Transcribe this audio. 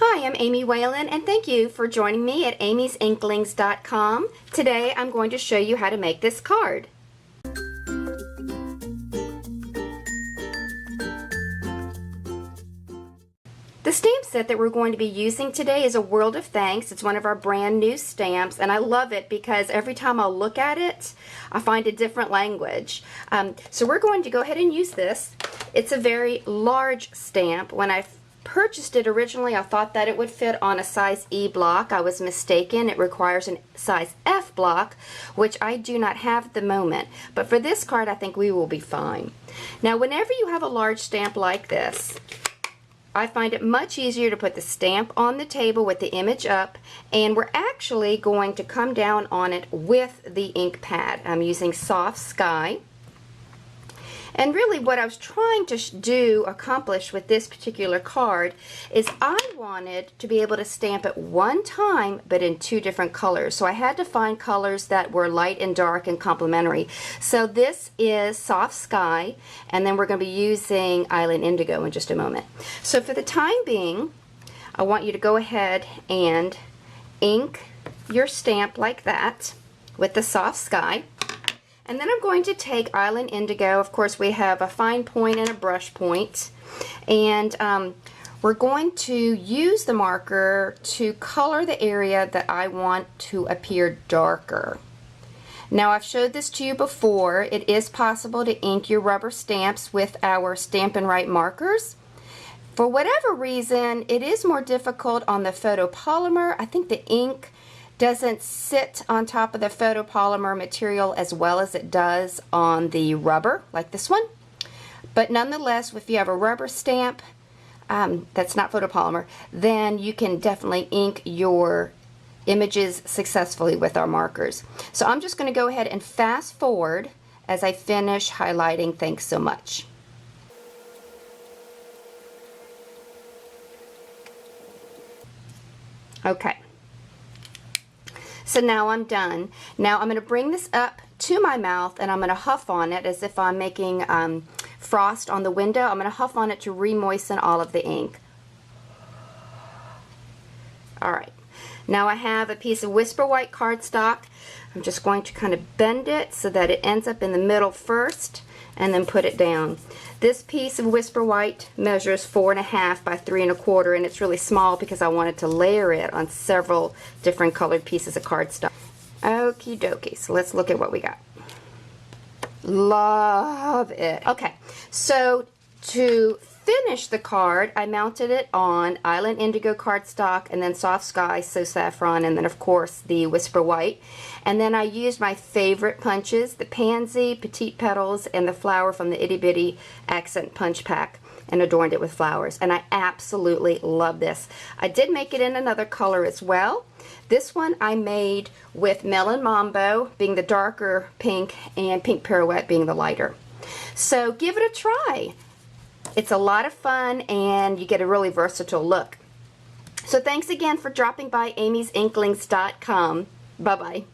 Hi, I'm Amy Whalen, and thank you for joining me at amy'sinklings.com. Today I'm going to show you how to make this card. The stamp set that we're going to be using today is A World of Thanks. It's one of our brand new stamps, and I love it because every time I look at it, I find a different language. So we're going to go ahead and use this. It's a very large stamp. When I purchased it originally, I thought that it would fit on a size E block. I was mistaken. It requires a size F block, which I do not have at the moment. But for this card, I think we will be fine. Now, whenever you have a large stamp like this, I find it much easier to put the stamp on the table with the image up, and we're actually going to come down on it with the ink pad. I'm using Soft Sky. And really what I was trying to accomplish with this particular card is I wanted to be able to stamp it one time but in two different colors. So I had to find colors that were light and dark and complementary. So this is Soft Sky, and then we're going to be using Island Indigo in just a moment. So for the time being, I want you to go ahead and ink your stamp like that with the Soft Sky. And then I'm going to take Island Indigo. Of course, we have a fine point and a brush point. And we're going to use the marker to color the area that I want to appear darker. Now, I've showed this to you before. It is possible to ink your rubber stamps with our Stampin' Write markers. For whatever reason, it is more difficult on the photopolymer. I think the ink doesn't sit on top of the photopolymer material as well as it does on the rubber, like this one. But nonetheless, if you have a rubber stamp that's not photopolymer, then you can definitely ink your images successfully with our markers. So I'm just going to go ahead and fast forward as I finish highlighting Thanks So Much. Okay. So now I'm done. Now I'm going to bring this up to my mouth and I'm going to huff on it as if I'm making frost on the window. I'm going to huff on it to re-moisten all of the ink. Alright, now I have a piece of Whisper White cardstock. I'm just going to kind of bend it so that it ends up in the middle first and then put it down. This piece of Whisper White measures 4.5 by 3.25, and it's really small because I wanted to layer it on several different colored pieces of cardstock. Okie dokie, so let's look at what we got. Love it. Okay, so to finish the card, I mounted it on Island Indigo cardstock and then Soft Sky, So Saffron, and then of course the Whisper White. And then I used my favorite punches, the Pansy, Petite Petals, and the flower from the Itty Bitty Accent Punch Pack, and adorned it with flowers. And I absolutely love this. I did make it in another color as well. This one I made with Melon Mambo being the darker pink and Pink Pirouette being the lighter. So give it a try. It's a lot of fun and you get a really versatile look. So thanks again for dropping by amy'sinklings.com. Bye-bye.